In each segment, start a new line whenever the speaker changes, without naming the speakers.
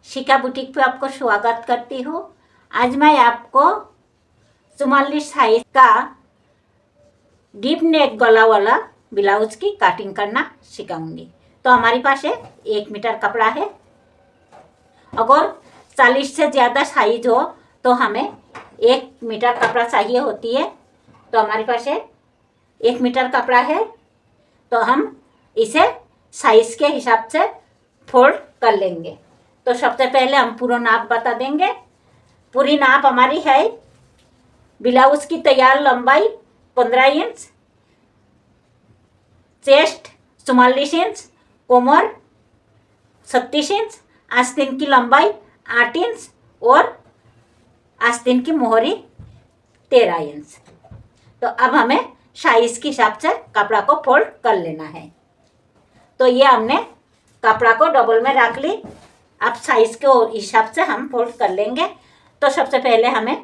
शिखा boutique पे आपको स्वागत करती हूँ। आज मैं आपको 44 साइज का डीप नेक गला वाला ब्लाउज की कटिंग करना सिखाऊंगी। तो हमारे पास 1 मीटर कपड़ा है। अगर 40 से ज़्यादा साइज हो तो हमें 1 मीटर कपड़ा चाहिए होती है। तो हमारे पास 1 मीटर कपड़ा है, तो हम इसे साइज के हिसाब से फोल्ड कर लेंगे। तो सबसे पहले हम पूरा नाप बता देंगे। पूरी नाप हमारी है, ब्लाउज की तैयार लंबाई 15 इंच, चेस्ट 44 इंच, कमर 36 इंच, आस्तीन की लंबाई 8 इंच और आस्तीन की मोहरी 13 इंच। तो अब हमें साइज के हिसाब से कपड़ा को फोल्ड कर लेना है। तो ये हमने कपड़ा को डबल में रख ली। अब साइज के हिसाब से हम फोल्ड कर लेंगे। तो सबसे पहले हमें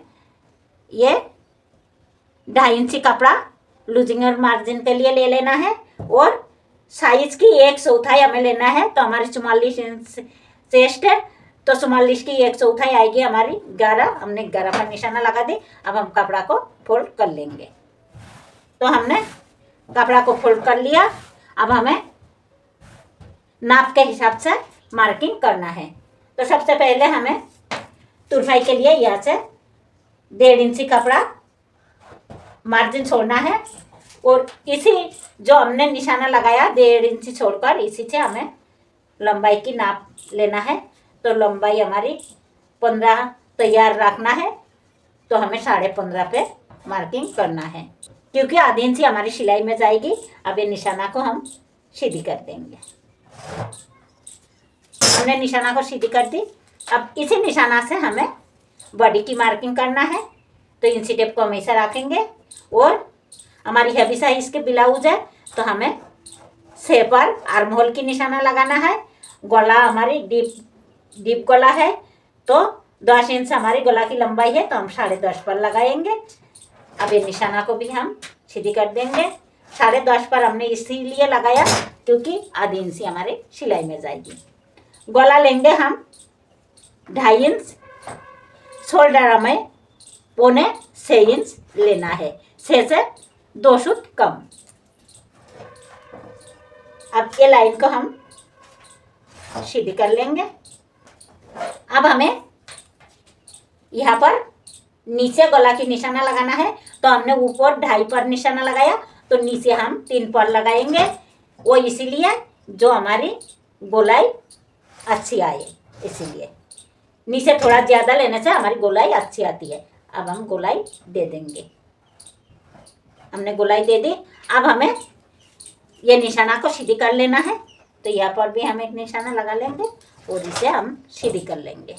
ये 2.5 इंची कपड़ा लूजिंग और मार्जिन के लिए ले लेना है और साइज की 1/4 हमें लेना है। तो हमारी 44 इंच चेस्ट है, तो 44 की 1/4 आएगी हमारी 11। हमने 11 पर निशाना लगा दी। अब हम कपड़ा को फोल्ड कर लेंगे। तो हमने कपड़ा को फोल्ड कर लिया। अब हमें नाप के हिसाब से मार्किंग करना है। तो सबसे पहले हमें तुरपाई के लिए यहाँ से 1.5 इंची कपड़ा मार्जिन छोड़ना है और इसी जो हमने निशाना लगाया 1.5 इंची छोड़कर इसी से हमें लंबाई की नाप लेना है। तो लंबाई हमारी 15 तैयार रखना है। तो हमें 15.5 पे मार्किंग करना है, क्योंकि आधी इंची हमारी सिलाई में जाएगी। अब ये निशाना को हम सीधी कर देंगे। हमने निशाना को सीधी कर दी। अब इसी निशाना से हमें बॉडी की मार्किंग करना है। तो इंची टेप को हमेशा रखेंगे और हमारी हैवी साइज के ब्लाउज है, तो हमें 6 पर आर्म होल की निशाना लगाना है। गला हमारी डीप गला है, तो 10 इंच हमारी गला की लंबाई है, तो हम 10.5 पर लगाएंगे। अब ये निशाना को भी हम सीधी कर देंगे। 10.5 पर हमने इसीलिए लगाया क्योंकि आधी इंची हमारे सिलाई में जाएगी। गला लेंगे हम 2.5 इंच, शोल्डर हमें 6.25 इंच लेना है, 6 से 2 सूत कम। अब ये लाइन को हम सीधी कर लेंगे। अब हमें यहाँ पर नीचे गला की निशाना लगाना है। तो हमने ऊपर 2.5 पर निशाना लगाया, तो नीचे हम 3 पर लगाएंगे। वो इसीलिए जो हमारी गोलाई अच्छी आए, इसीलिए नीचे थोड़ा ज़्यादा लेने से हमारी गोलाई अच्छी आती है। अब हम गोलाई दे देंगे। हमने गोलाई दे दी। अब हमें ये निशाना को सीधी कर लेना है। तो यहाँ पर भी हम एक निशाना लगा लेंगे और इसे हम सीधी कर लेंगे।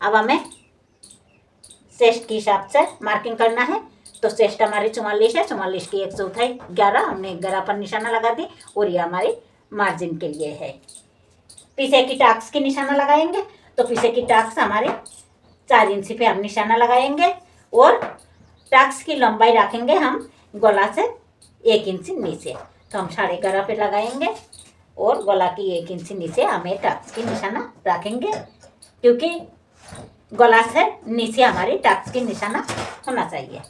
अब हमें चेस्ट के हिसाब से मार्किंग करना है। तो चेस्ट हमारी 44 है, 44 की 1/4 11, हमने 11 पर निशाना लगा दी और ये हमारी मार्जिन के लिए है। पीछे की टाक्स की निशाना लगाएंगे। तो पीछे की टाक्स हमारे 4 इंची पे हम निशाना लगाएंगे और टाक्स की लंबाई रखेंगे हम गला से 1 इंच नीचे। तो हम 11.5 पे लगाएंगे और गला की 1 इंच नीचे हमें टाक्स की निशाना रखेंगे, क्योंकि गला से नीचे हमारी टाक्स की निशाना होना चाहिए।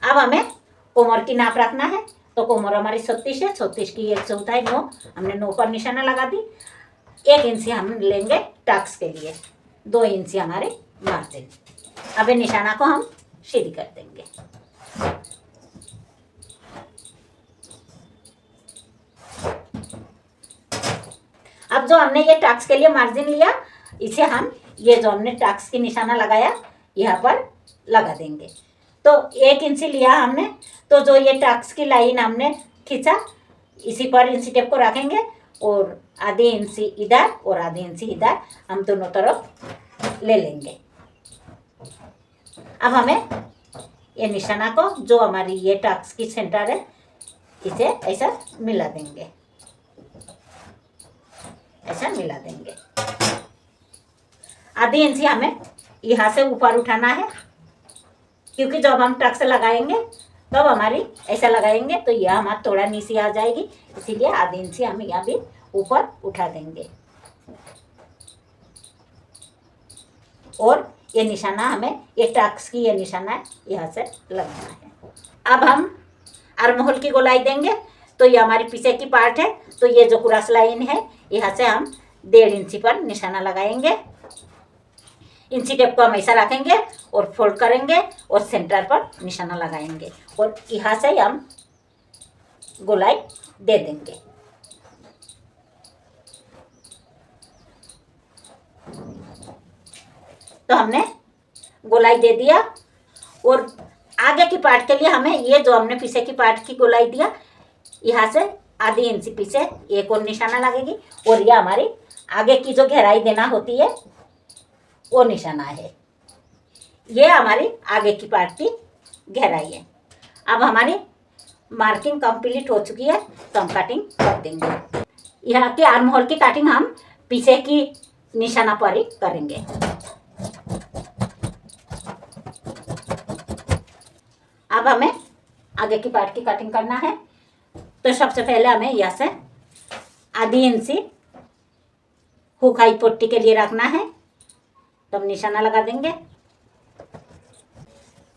अब हमें कोमर की नाप रखना है। तो कोमर हमारी 36 है, 36 की 1/4 9, हमने 9 पर निशाना लगा दी। 1 इंची हम लेंगे टाक्स के लिए, 2 इंची हमारे मार्जिन। अब निशाना को हम सीधी कर देंगे। अब जो हमने ये टाक्स के लिए मार्जिन लिया, इसे हम ये जो हमने टाक्स की निशाना लगाया यहाँ पर लगा देंगे। तो 1 इंची लिया हमने, तो जो ये टाक्स की लाइन हमने खींचा इसी पर इंची टेप को रखेंगे और आधी इंची इधर और आधी इंची इधर हम दोनों तरफ ले लेंगे। अब हमें ये निशाना को जो हमारी ये टाक्स की सेंटर है इसे ऐसा मिला देंगे, ऐसा मिला देंगे। आधी इंची हमें यहाँ से ऊपर उठाना है, क्योंकि जब हम टक्स लगाएंगे तब हमारी ऐसा लगाएंगे तो यह हमारा थोड़ा नीचे आ जाएगी, इसीलिए आधी इंची हम यहाँ भी ऊपर उठा देंगे। और ये निशाना हमें, ये टक्स की ये निशाना है, यहाँ से लगाना है। अब हम आर्म होल की गोलाई देंगे। तो ये हमारी पीछे की पार्ट है, तो ये जो क्रॉस लाइन है यहाँ से हम 1.5 इंची पर निशाना लगाएंगे। इंची टेप को हम ऐसा रखेंगे और फोल्ड करेंगे और सेंटर पर निशाना लगाएंगे और यहाँ से हम गोलाई दे देंगे। तो हमने गोलाई दे दिया और आगे की पार्ट के लिए हमें ये जो हमने पीछे की पार्ट की गोलाई दिया, यहाँ से आधी इंची पीछे एक और निशाना लगेगी और यह हमारी आगे की जो गहराई देना होती है वो निशाना है। ये हमारी आगे की पार्ट की गहराई है। अब हमारी मार्किंग कंप्लीट हो चुकी है, तो हम कटिंग कर देंगे। यहाँ के आर्म होल की कटिंग हम पीछे की निशाना पर ही करेंगे। अब हमें आगे की पार्ट की कटिंग करना है। तो सबसे पहले हमें यहाँ से आधी इंची हुक हाई पट्टी के लिए रखना है, तो हम निशाना लगा देंगे।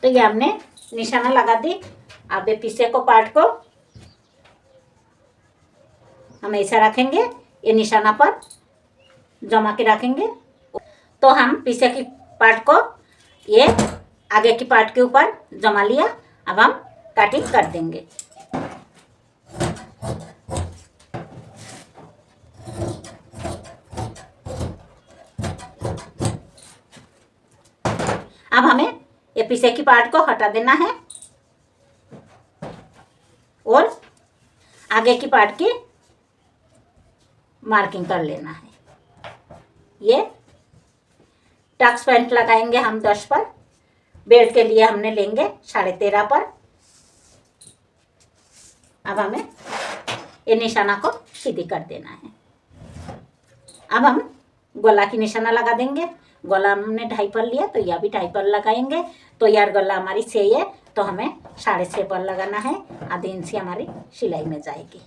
तो ये हमने निशाना लगा दी। अब पीछे को पार्ट को हम ऐसा रखेंगे, ये निशाना पर जमा के रखेंगे। तो हम पीछे की पार्ट को ये आगे की पार्ट के ऊपर जमा लिया। अब हम कटिंग कर देंगे। अब हमें ये पीछे की पार्ट को हटा देना है और आगे की पार्ट की मार्किंग कर लेना है। ये टक्स पैंट लगाएंगे हम 10 पर, बेल्ट के लिए हमने लेंगे 13.5 पर। अब हमें ये निशाना को सीधी कर देना है। अब हम गला की निशाना लगा देंगे। गला हमने 2.5 पर लिया, तो यह भी 2.5 पर लगाएंगे। तो यार गला हमारी 6 है, तो हमें 6.5 पर लगाना है। आधी इंची हमारी सिलाई में जाएगी।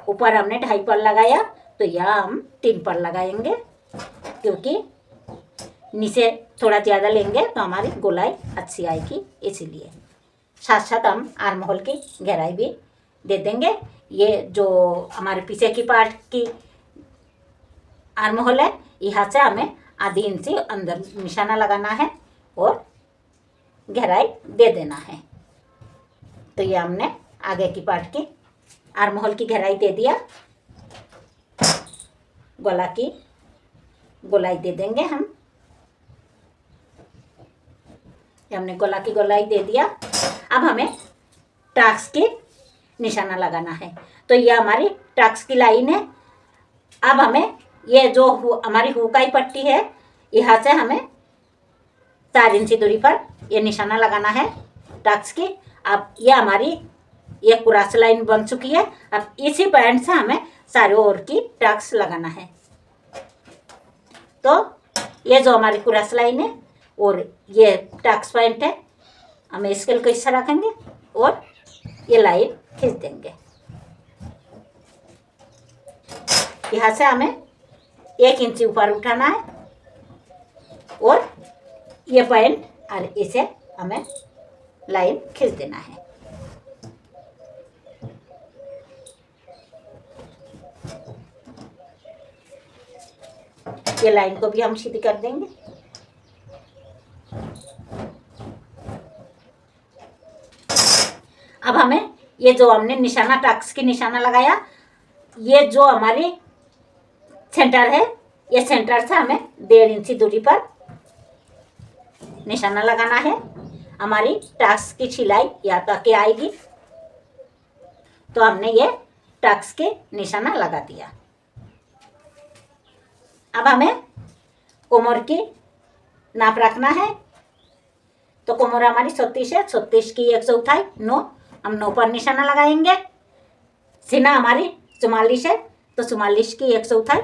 ऊपर हमने 2.5 पर लगाया, तो यह हम 3 पर लगाएंगे, क्योंकि नीचे थोड़ा ज़्यादा लेंगे तो हमारी गोलाई अच्छी आएगी। इसीलिए साथ साथ हम आर्म होल की गहराई भी दे देंगे। ये जो हमारे पीछे की पार्ट की आर्म होल है, यहाँ से हमें आधी इंची अंदर निशाना लगाना है और गहराई दे देना है। तो ये हमने आगे की पार्ट की आर्म होल की गहराई दे दिया। गला की गोलाई दे देंगे हम। हमने गला की गोलाई दे दिया। अब हमें टक्स की निशाना लगाना है। तो ये हमारी टक्स की लाइन है। अब हमें ये जो हमारी हुकाई पट्टी है, यहाँ से हमें 4 इंची दूरी पर ये निशाना लगाना है टक्स की। अब ये हमारी ये क्रॉस लाइन बन चुकी है। अब इसी पॉइंट से हमें चारों ओर की टक्स लगाना है। तो ये जो हमारी क्रॉस लाइन है और ये टक्स पॉइंट है, हम स्केल को इस तरह रखेंगे और ये लाइन खींच देंगे। यहाँ से हमें 1 इंची ऊपर उठाना है और ये पॉइंट और इसे हमें लाइन खींच देना है। ये लाइन को भी हम सीधी कर देंगे। अब हमें ये जो हमने निशाना टक्स की निशाना लगाया, ये जो हमारी सेंटर है, ये सेंटर से हमें 1.5 इंची दूरी पर निशाना लगाना है। हमारी टक्स की सिलाई यहाँ तक के आएगी। तो हमने ये टक्स के निशाना लगा दिया। अब हमें कोमर की नाप रखना है। तो कोमर हमारी 36 है, 36 की 1/4 9, हम 9 पर निशाना लगाएंगे। सीना हमारी 44 है, तो 44 की 1/4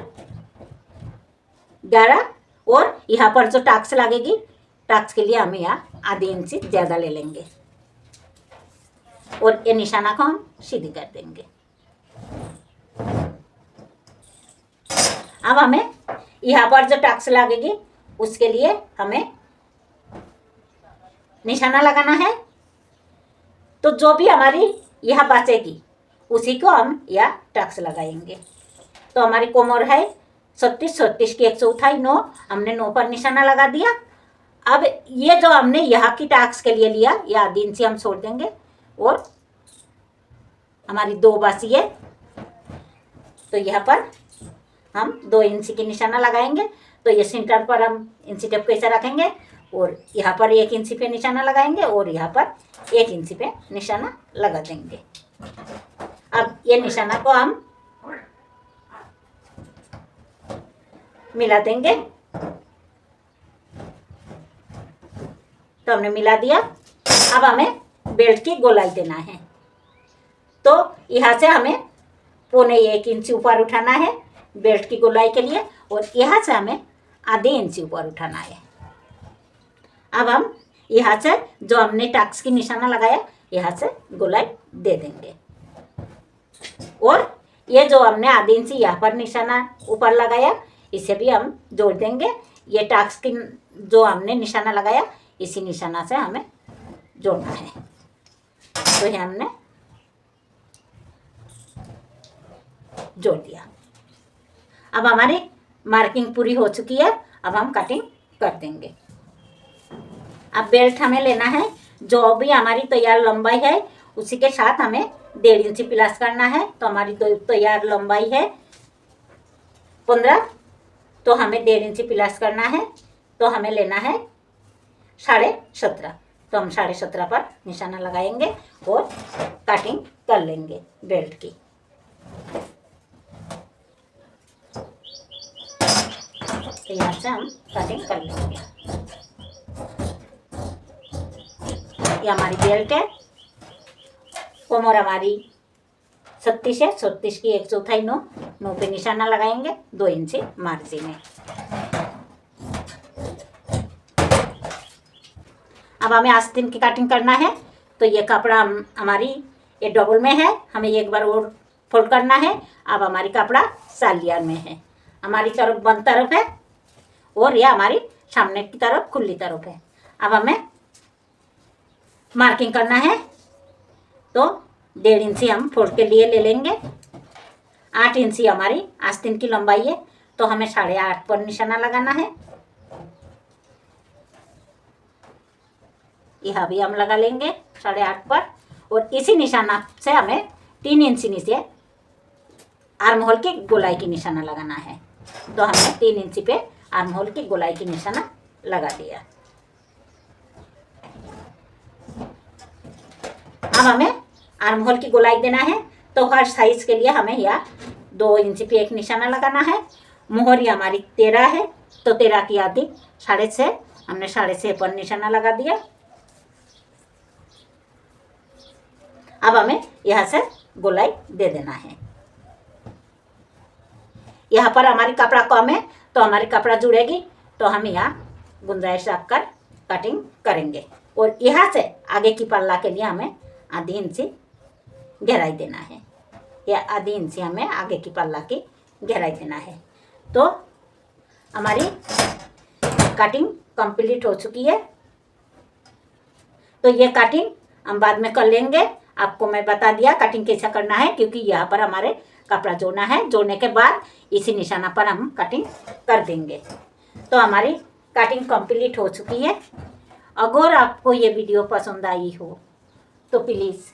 11, और यहाँ पर जो टक्स लगेगी, टक्स के लिए हम यहाँ आधी इंची ज़्यादा ले लेंगे। और ये निशाना को हम सीधी कर देंगे। अब हमें यहाँ पर जो टक्स लगेगी उसके लिए हमें निशाना लगाना है। तो जो भी हमारी यह बचेगी उसी को हम यह टक्स लगाएंगे। तो हमारी कोमर है 36, 36 की 1/4 9, हमने 9 पर निशाना लगा दिया। अब ये जो हमने यहाँ की टक्स के लिए लिया यह आधी इंची हम छोड़ देंगे और हमारी 2 बची है तो यहाँ पर हम 2 इंची की निशाना लगाएंगे। तो ये सेंटर पर हम इंची टेप कैसे रखेंगे और यहाँ पर 1 इंची पे निशाना लगाएंगे और यहाँ पर 1 इंची पे निशाना लगा देंगे। अब ये निशाना को हम मिला देंगे। तो हमने मिला दिया। अब हमें बेल्ट की गोलाई देना है। तो यहाँ से हमें 1.25 इंची ऊपर उठाना है बेल्ट की गोलाई के लिए और यहाँ से हमें आधे इंची ऊपर उठाना है। अब हम यहाँ से जो हमने टक्स की निशाना लगाया यहाँ से गोलाई दे देंगे और ये जो हमने आधी इंची यहाँ पर निशाना ऊपर लगाया इसे भी हम जोड़ देंगे। ये टक्स की जो हमने निशाना लगाया इसी निशाना से हमें जोड़ना है। तो ये हमने जोड़ दिया। अब हमारी मार्किंग पूरी हो चुकी है। अब हम कटिंग कर देंगे। अब बेल्ट हमें लेना है। जो भी हमारी तैयार लंबाई है उसी के साथ हमें 1.5 इंची प्लस करना है। तो हमारी तैयार लंबाई है 15, तो हमें 1.5 इंची प्लस करना है। तो हमें लेना है 17.5। तो हम 17.5 पर निशाना लगाएंगे और कटिंग कर लेंगे बेल्ट की। तो यहाँ से हम कटिंग कर लेंगे। ये हमारी बेल्ट है। कोमर हमारी 36 है, 36 की 1/4 9, 9 पे निशाना लगाएंगे 2 इंची मार्जिन है। अब हमें आस्तीन की कटिंग करना है। तो ये कपड़ा हमारी ये डबल में है, हमें एक बार और फोल्ड करना है। अब हमारी कपड़ा सालियार में है, हमारी तरफ बंद तरफ है और यह हमारी सामने की तरफ खुली तरफ है। अब हमें मार्किंग करना है। तो 1.5 इंची हम फोल्ड के लिए ले लेंगे। 8 इंची हमारी आस्तीन की लंबाई है तो हमें 8.5 पर निशाना लगाना है। यह भी हम लगा लेंगे 8.5 पर और इसी निशाना से हमें 3 इंची नीचे आर्म होल की गोलाई की निशाना लगाना है। तो हमने 3 इंची पे आर्म होल की गोलाई की निशाना लगा दिया। अब हमें आर्म होल की गोलाई देना है। तो हर साइज के लिए हमें यहाँ 2 इंची पे एक निशाना लगाना है। मोहरी हमारी 13 है तो 13 की आधी 6.5, हमने 6.5 पर निशाना लगा दिया। अब हमें यहाँ से गोलाई दे देना है। यहाँ पर हमारी कपड़ा कम है तो हमारी कपड़ा जुड़ेगी तो हम यहाँ गुंजाइश रखकर कटिंग करेंगे और यहाँ से आगे की पल्ला के लिए हमें आधी इंची गहराई देना है। या आधी इंची हमें आगे की पल्ला की गहराई देना है। तो हमारी कटिंग कंप्लीट हो चुकी है। तो ये कटिंग हम बाद में कर लेंगे। आपको मैं बता दिया कटिंग कैसा करना है क्योंकि यहाँ पर हमारे कपड़ा जोड़ना है। जोड़ने के बाद इसी निशाना पर हम कटिंग कर देंगे। तो हमारी कटिंग कंप्लीट हो चुकी है। अगर आपको ये वीडियो पसंद आई हो तो प्लीज़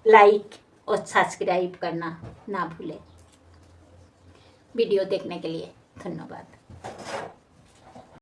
लाइक और सब्सक्राइब करना ना भूलें। वीडियो देखने के लिए धन्यवाद।